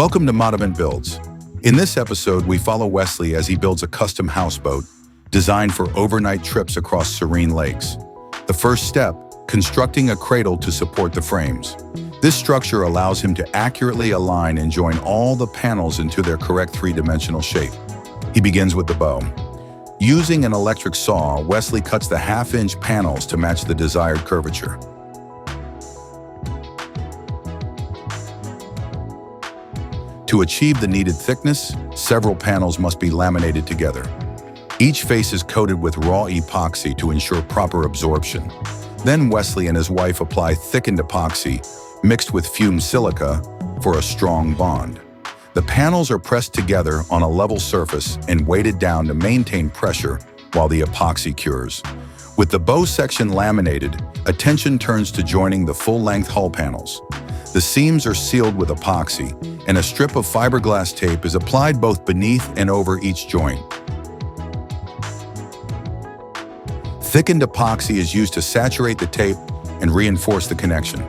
Welcome to Modivent Builds. In this episode, we follow Wesley as he builds a custom houseboat designed for overnight trips across serene lakes. The first step, constructing a cradle to support the frames. This structure allows him to accurately align and join all the panels into their correct three-dimensional shape. He begins with the bow. Using an electric saw, Wesley cuts the half-inch panels to match the desired curvature. To achieve the needed thickness, several panels must be laminated together. Each face is coated with raw epoxy to ensure proper absorption. Then Wesley and his wife apply thickened epoxy mixed with fumed silica for a strong bond. The panels are pressed together on a level surface and weighted down to maintain pressure while the epoxy cures. With the bow section laminated, attention turns to joining the full-length hull panels. The seams are sealed with epoxy, and a strip of fiberglass tape is applied both beneath and over each joint. Thickened epoxy is used to saturate the tape and reinforce the connection.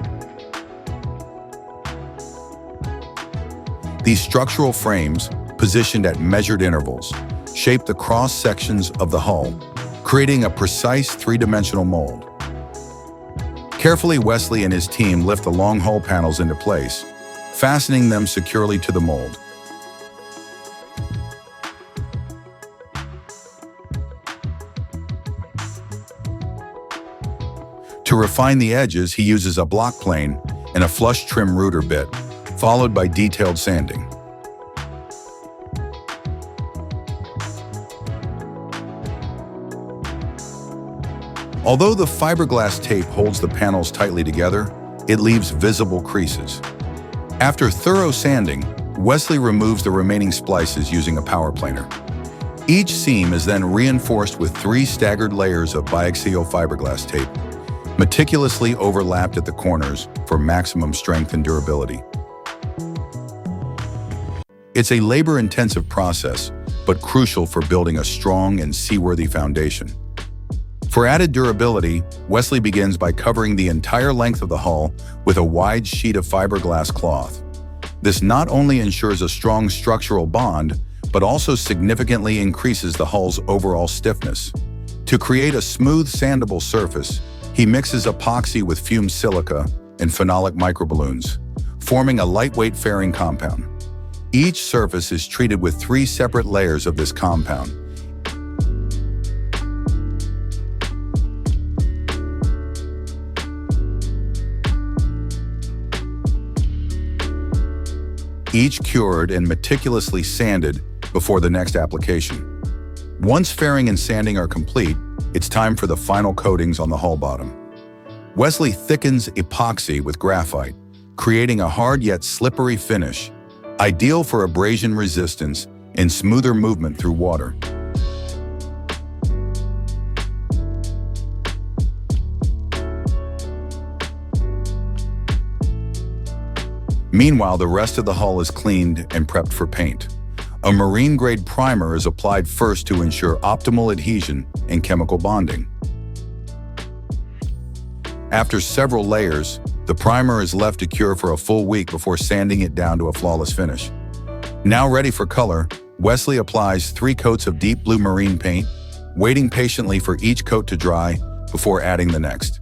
These structural frames, positioned at measured intervals, shape the cross sections of the hull, creating a precise three-dimensional mold. Carefully, Wesley and his team lift the long hull panels into place, fastening them securely to the mold. To refine the edges, he uses a block plane and a flush trim router bit, followed by detailed sanding. Although the fiberglass tape holds the panels tightly together, it leaves visible creases. After thorough sanding, Wesley removes the remaining splices using a power planer. Each seam is then reinforced with 3 staggered layers of biaxial fiberglass tape, meticulously overlapped at the corners for maximum strength and durability. It's a labor-intensive process, but crucial for building a strong and seaworthy foundation. For added durability, Wesley begins by covering the entire length of the hull with a wide sheet of fiberglass cloth. This not only ensures a strong structural bond, but also significantly increases the hull's overall stiffness. To create a smooth, sandable surface, he mixes epoxy with fumed silica and phenolic microballoons, forming a lightweight fairing compound. Each surface is treated with 3 separate layers of this compound. Each cured and meticulously sanded before the next application. Once fairing and sanding are complete, it's time for the final coatings on the hull bottom. Wesley thickens epoxy with graphite, creating a hard yet slippery finish, ideal for abrasion resistance and smoother movement through water. Meanwhile, the rest of the hull is cleaned and prepped for paint. A marine-grade primer is applied first to ensure optimal adhesion and chemical bonding. After several layers, the primer is left to cure for a full week before sanding it down to a flawless finish. Now ready for color, Wesley applies 3 coats of deep blue marine paint, waiting patiently for each coat to dry before adding the next.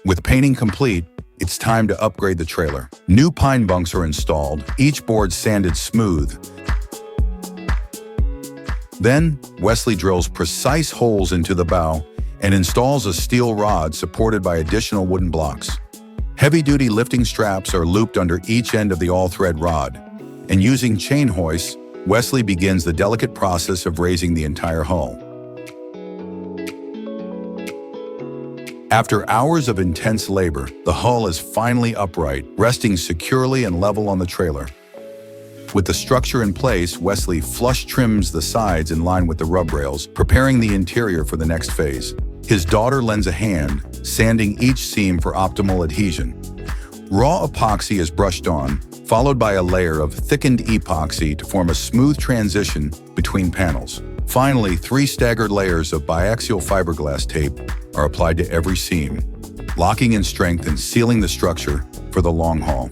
With painting complete, it's time to upgrade the trailer. New pine bunks are installed, each board sanded smooth. Then, Wesley drills precise holes into the bow and installs a steel rod supported by additional wooden blocks. Heavy-duty lifting straps are looped under each end of the all-thread rod, and using chain hoists, Wesley begins the delicate process of raising the entire hull. After hours of intense labor, the hull is finally upright, resting securely and level on the trailer. With the structure in place, Wesley flush trims the sides in line with the rub rails, preparing the interior for the next phase. His daughter lends a hand, sanding each seam for optimal adhesion. Raw epoxy is brushed on, followed by a layer of thickened epoxy to form a smooth transition between panels. Finally, 3 staggered layers of biaxial fiberglass tape are applied to every seam. locking in strength and sealing the structure for the long haul.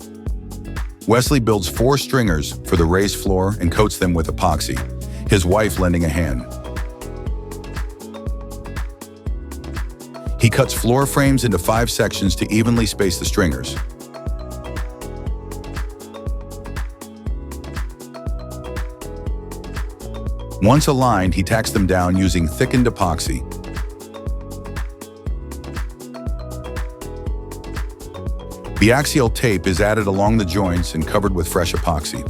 Wesley builds 4 stringers for the raised floor and coats them with epoxy, his wife lending a hand. He cuts floor frames into 5 sections to evenly space the stringers. Once aligned, he tacks them down using thickened epoxy. Biaxial tape is added along the joints and covered with fresh epoxy.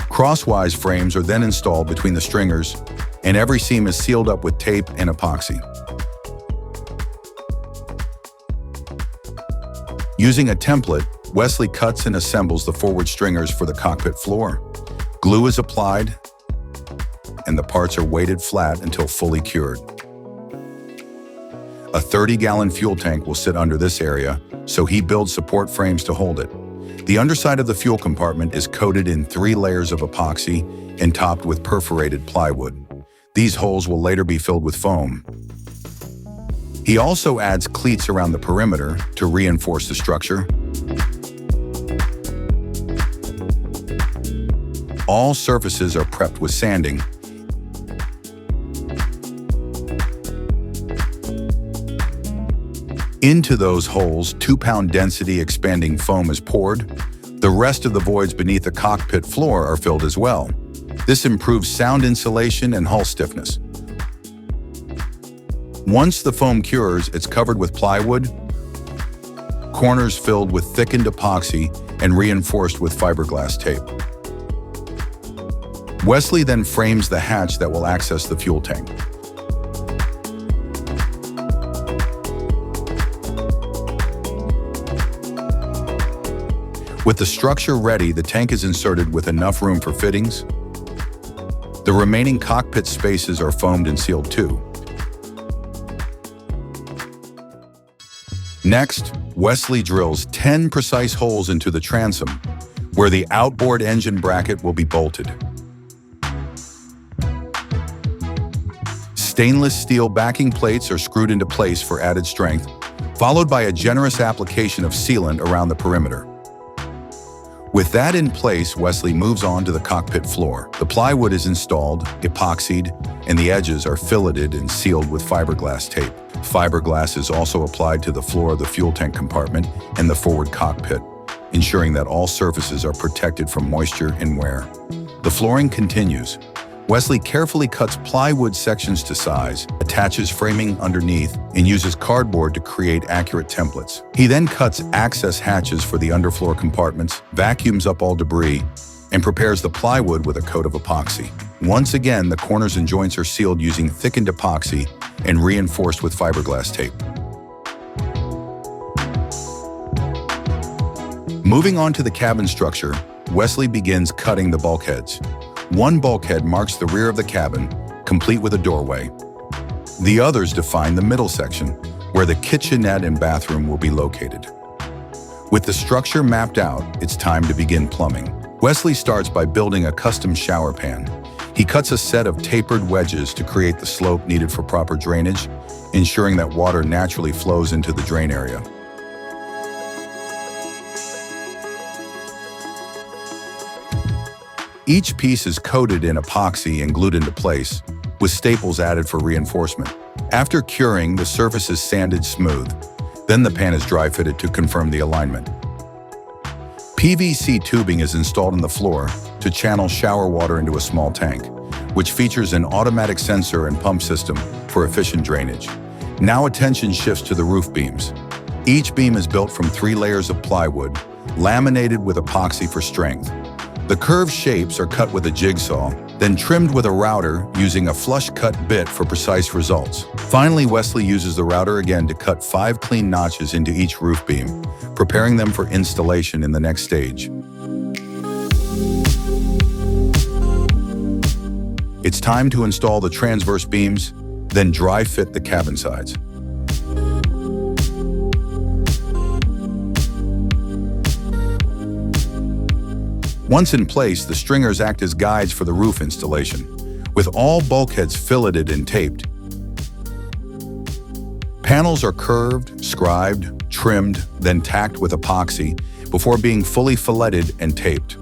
Crosswise frames are then installed between the stringers, and every seam is sealed up with tape and epoxy. Using a template, Wesley cuts and assembles the forward stringers for the cockpit floor. Glue is applied, and the parts are weighted flat until fully cured. A 30-gallon fuel tank will sit under this area, so he builds support frames to hold it. The underside of the fuel compartment is coated in 3 layers of epoxy and topped with perforated plywood. These holes will later be filled with foam. He also adds cleats around the perimeter to reinforce the structure. All surfaces are prepped with sanding. Into those holes, 2-pound density expanding foam is poured. The rest of the voids beneath the cockpit floor are filled as well. This improves sound insulation and hull stiffness. Once the foam cures, it's covered with plywood, corners filled with thickened epoxy, and reinforced with fiberglass tape. Wesley then frames the hatch that will access the fuel tank. With the structure ready, the tank is inserted with enough room for fittings. The remaining cockpit spaces are foamed and sealed too. Next, Wesley drills 10 precise holes into the transom, where the outboard engine bracket will be bolted. Stainless steel backing plates are screwed into place for added strength, followed by a generous application of sealant around the perimeter. With that in place, Wesley moves on to the cockpit floor. The plywood is installed, epoxied, and the edges are filleted and sealed with fiberglass tape. Fiberglass is also applied to the floor of the fuel tank compartment and the forward cockpit, ensuring that all surfaces are protected from moisture and wear. The flooring continues. Wesley carefully cuts plywood sections to size, attaches framing underneath, and uses cardboard to create accurate templates. He then cuts access hatches for the underfloor compartments, vacuums up all debris, and prepares the plywood with a coat of epoxy. Once again, the corners and joints are sealed using thickened epoxy and reinforced with fiberglass tape. Moving on to the cabin structure, Wesley begins cutting the bulkheads. One bulkhead marks the rear of the cabin, complete with a doorway. The others define the middle section, where the kitchenette and bathroom will be located. With the structure mapped out, it's time to begin plumbing. Wesley starts by building a custom shower pan. He cuts a set of tapered wedges to create the slope needed for proper drainage, ensuring that water naturally flows into the drain area. Each piece is coated in epoxy and glued into place, with staples added for reinforcement. After curing, the surface is sanded smooth. Then the pan is dry fitted to confirm the alignment. PVC tubing is installed on the floor to channel shower water into a small tank, which features an automatic sensor and pump system for efficient drainage. Now attention shifts to the roof beams. Each beam is built from 3 layers of plywood, laminated with epoxy for strength. The curved shapes are cut with a jigsaw, then trimmed with a router using a flush-cut bit for precise results. Finally, Wesley uses the router again to cut 5 clean notches into each roof beam, preparing them for installation in the next stage. It's time to install the transverse beams, then dry fit the cabin sides. Once in place, the stringers act as guides for the roof installation, with all bulkheads filleted and taped. Panels are curved, scribed, trimmed, then tacked with epoxy before being fully filleted and taped.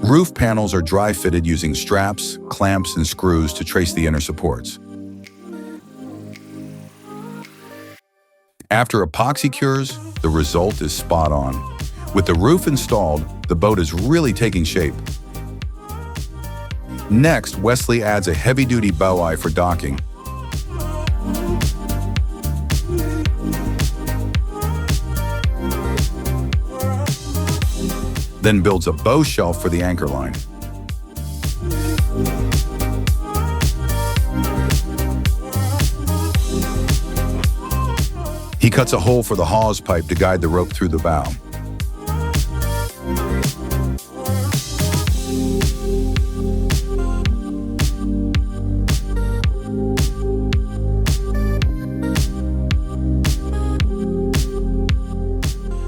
Roof panels are dry-fitted using straps, clamps, and screws to trace the inner supports. After epoxy cures, the result is spot on. With the roof installed, the boat is really taking shape. Next, Wesley adds a heavy-duty bow eye for docking. Then builds a bow shelf for the anchor line. He cuts a hole for the hawse pipe to guide the rope through the bow.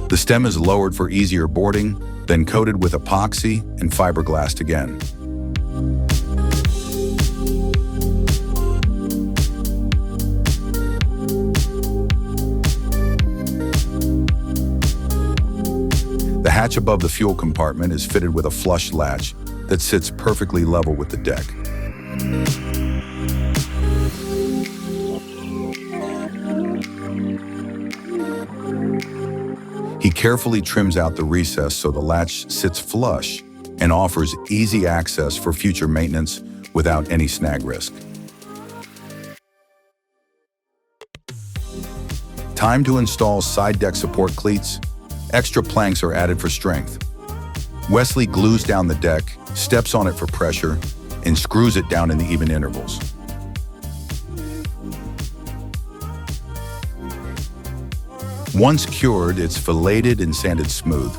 The stem is lowered for easier boarding, then coated with epoxy and fiberglass again. The hatch above the fuel compartment is fitted with a flush latch that sits perfectly level with the deck. He carefully trims out the recess so the latch sits flush and offers easy access for future maintenance without any snag risk. Time to install side deck support cleats. Extra planks are added for strength. Wesley glues down the deck, steps on it for pressure, and screws it down in the even intervals. Once cured, it's filleted and sanded smooth.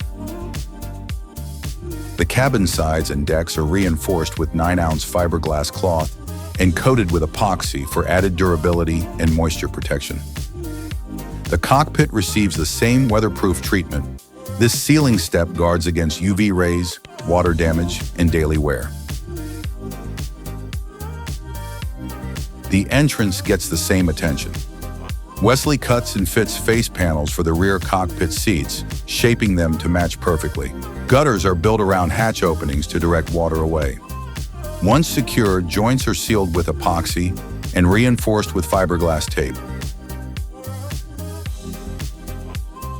The cabin sides and decks are reinforced with 9-ounce fiberglass cloth and coated with epoxy for added durability and moisture protection. The cockpit receives the same weatherproof treatment. This sealing step guards against UV rays, water damage, and daily wear. The entrance gets the same attention. Wesley cuts and fits face panels for the rear cockpit seats, shaping them to match perfectly. Gutters are built around hatch openings to direct water away. Once secured, joints are sealed with epoxy and reinforced with fiberglass tape.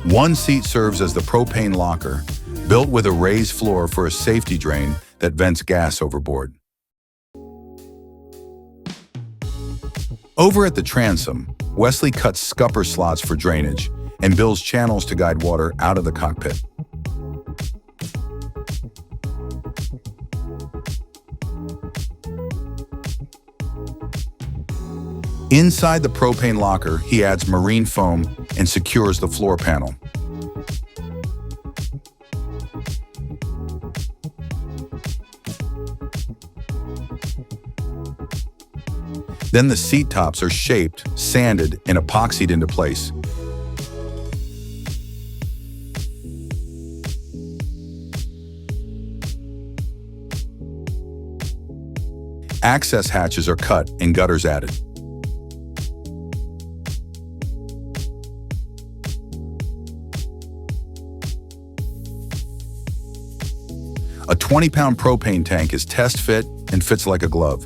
One seat serves as the propane locker, built with a raised floor for a safety drain that vents gas overboard. Over at the transom, Wesley cuts scupper slots for drainage and builds channels to guide water out of the cockpit. Inside the propane locker, he adds marine foam and secures the floor panel. Then the seat tops are shaped, sanded, and epoxied into place. Access hatches are cut and gutters added. A 20-pound propane tank is test fit and fits like a glove.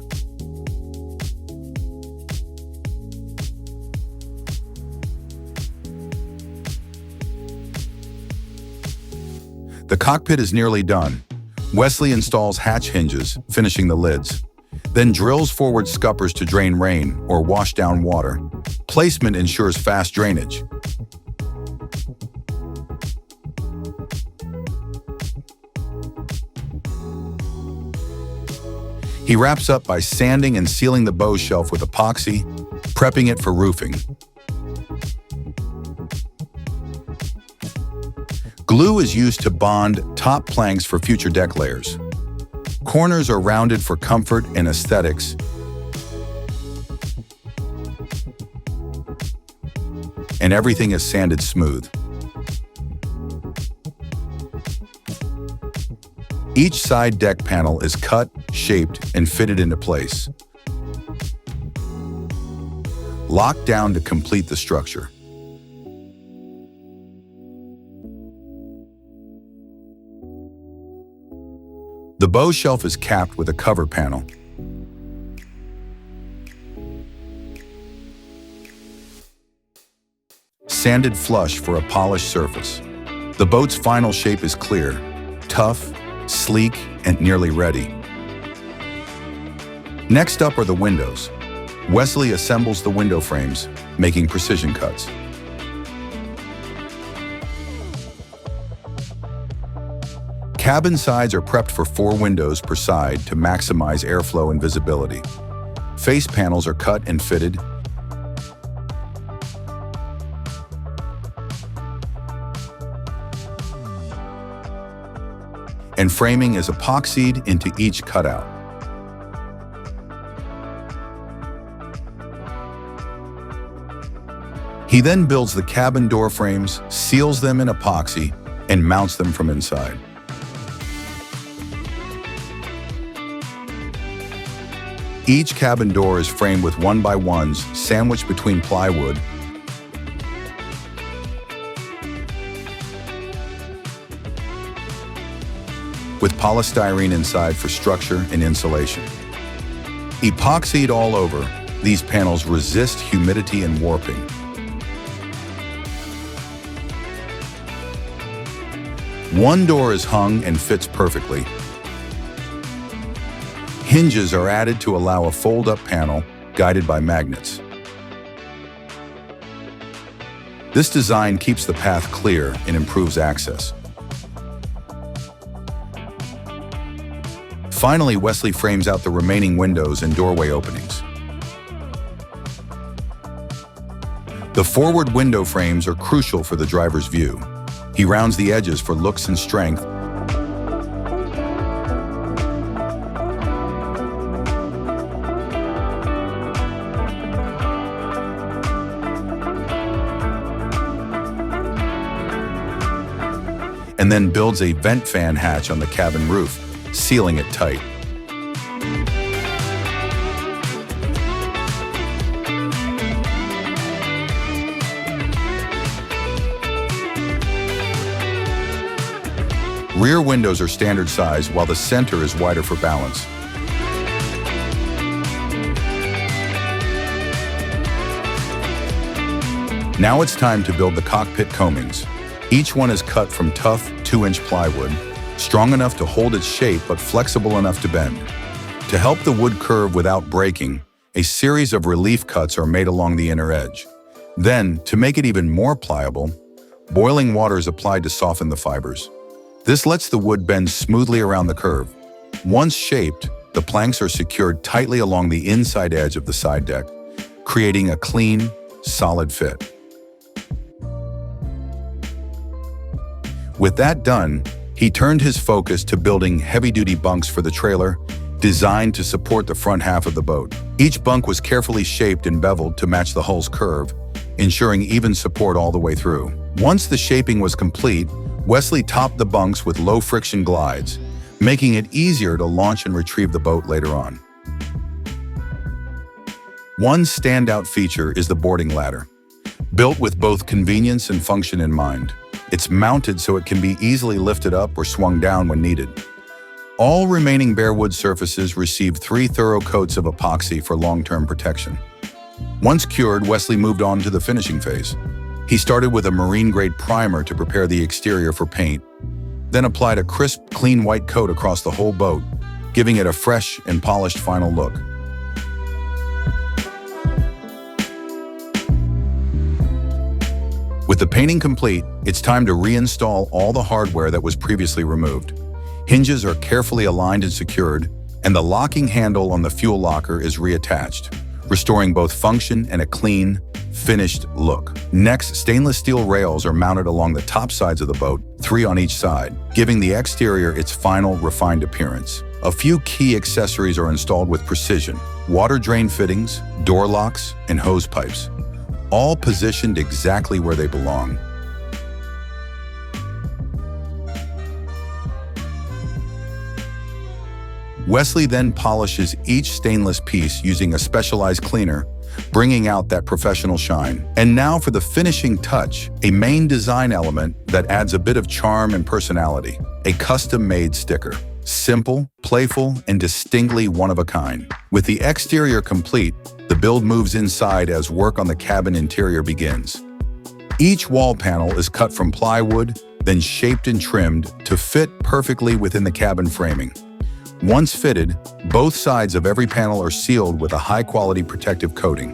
The cockpit is nearly done. Wesley installs hatch hinges, finishing the lids, then drills forward scuppers to drain rain or wash down water. Placement ensures fast drainage. He wraps up by sanding and sealing the bow shelf with epoxy, prepping it for roofing. Glue is used to bond top planks for future deck layers. Corners are rounded for comfort and aesthetics. And everything is sanded smooth. Each side deck panel is cut, shaped, and fitted into place, locked down to complete the structure. The bow shelf is capped with a cover panel. Sanded flush for a polished surface. The boat's final shape is clear, tough, sleek, and nearly ready. Next up are the windows. Wesley assembles the window frames, making precision cuts. Cabin sides are prepped for 4 windows per side to maximize airflow and visibility. Face panels are cut and fitted. And framing is epoxied into each cutout. He then builds the cabin door frames, seals them in epoxy, and mounts them from inside. Each cabin door is framed with 1x1s sandwiched between plywood, with polystyrene inside for structure and insulation. Epoxied all over, these panels resist humidity and warping. One door is hung and fits perfectly. Hinges are added to allow a fold-up panel guided by magnets. This design keeps the path clear and improves access. Finally, Wesley frames out the remaining windows and doorway openings. The forward window frames are crucial for the driver's view. He rounds the edges for looks and strength. And then builds a vent fan hatch on the cabin roof, sealing it tight. Rear windows are standard size, while the center is wider for balance. Now it's time to build the cockpit coamings. Each one is cut from tough 2-inch plywood, strong enough to hold its shape but flexible enough to bend. To help the wood curve without breaking, a series of relief cuts are made along the inner edge. Then, to make it even more pliable, boiling water is applied to soften the fibers. This lets the wood bend smoothly around the curve. Once shaped, the planks are secured tightly along the inside edge of the side deck, creating a clean, solid fit. With that done, he turned his focus to building heavy-duty bunks for the trailer, designed to support the front half of the boat. Each bunk was carefully shaped and beveled to match the hull's curve, ensuring even support all the way through. Once the shaping was complete, Wesley topped the bunks with low-friction glides, making it easier to launch and retrieve the boat later on. One standout feature is the boarding ladder. Built with both convenience and function in mind, it's mounted so it can be easily lifted up or swung down when needed. All remaining bare wood surfaces receive 3 thorough coats of epoxy for long-term protection. Once cured, Wesley moved on to the finishing phase. He started with a marine-grade primer to prepare the exterior for paint, then applied a crisp, clean white coat across the whole boat, giving it a fresh and polished final look. With the painting complete, it's time to reinstall all the hardware that was previously removed. Hinges are carefully aligned and secured, and the locking handle on the fuel locker is reattached, restoring both function and a clean, finished look. Next, stainless steel rails are mounted along the top sides of the boat, 3 on each side, giving the exterior its final refined appearance. A few key accessories are installed with precision: water drain fittings, door locks, and hose pipes, all positioned exactly where they belong. Wesley then polishes each stainless piece using a specialized cleaner, bringing out that professional shine. And now for the finishing touch, a main design element that adds a bit of charm and personality, a custom-made sticker. Simple, playful, and distinctly one of a kind. With the exterior complete, the build moves inside as work on the cabin interior begins. Each wall panel is cut from plywood, then shaped and trimmed to fit perfectly within the cabin framing. Once fitted, both sides of every panel are sealed with a high-quality protective coating.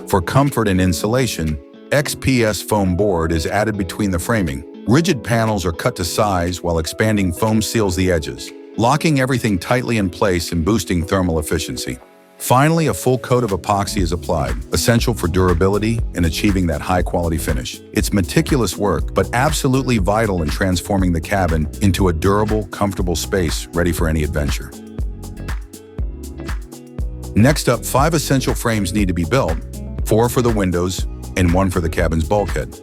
For comfort and insulation, XPS foam board is added between the framing. Rigid panels are cut to size while expanding foam seals the edges, locking everything tightly in place and boosting thermal efficiency. Finally, a full coat of epoxy is applied, essential for durability and achieving that high-quality finish. It's meticulous work, but absolutely vital in transforming the cabin into a durable, comfortable space ready for any adventure. Next up, 5 essential frames need to be built, 4 for the windows and 1 for the cabin's bulkhead.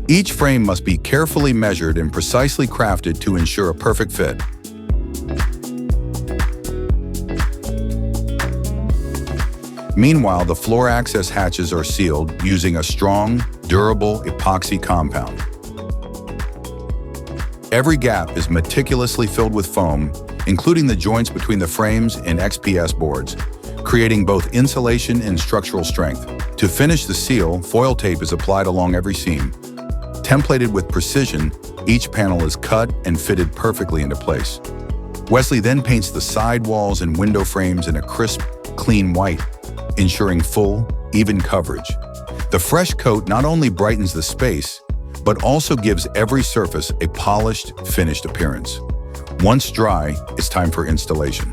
Each frame must be carefully measured and precisely crafted to ensure a perfect fit. Meanwhile, the floor access hatches are sealed using a strong, durable epoxy compound. Every gap is meticulously filled with foam, including the joints between the frames and XPS boards, creating both insulation and structural strength. To finish the seal, foil tape is applied along every seam. Templated with precision, each panel is cut and fitted perfectly into place. Wesley then paints the side walls and window frames in a crisp, clean white, ensuring full, even coverage. The fresh coat not only brightens the space, but also gives every surface a polished, finished appearance. Once dry, it's time for installation.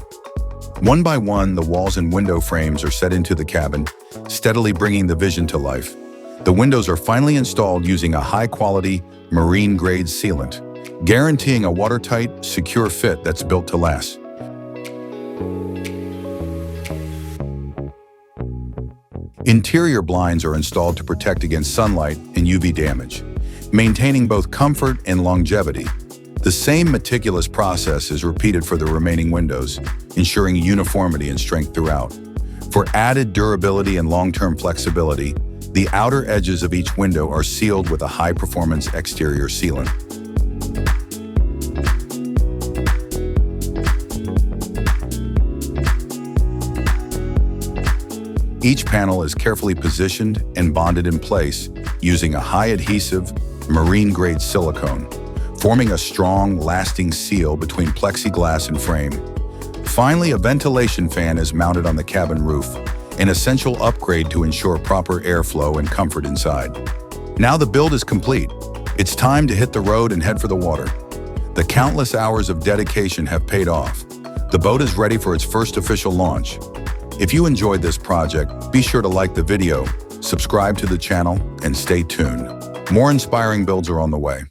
One by one, the walls and window frames are set into the cabin, steadily bringing the vision to life. The windows are finally installed using a high-quality, marine-grade sealant, guaranteeing a watertight, secure fit that's built to last. Interior blinds are installed to protect against sunlight and UV damage, maintaining both comfort and longevity. The same meticulous process is repeated for the remaining windows, ensuring uniformity and strength throughout. For added durability and long-term flexibility, the outer edges of each window are sealed with a high-performance exterior sealant. Each panel is carefully positioned and bonded in place using a high-adhesive, marine-grade silicone, forming a strong, lasting seal between plexiglass and frame. Finally, a ventilation fan is mounted on the cabin roof, an essential upgrade to ensure proper airflow and comfort inside. Now the build is complete. It's time to hit the road and head for the water. The countless hours of dedication have paid off. The boat is ready for its first official launch. If you enjoyed this project, be sure to like the video, subscribe to the channel, and stay tuned. More inspiring builds are on the way.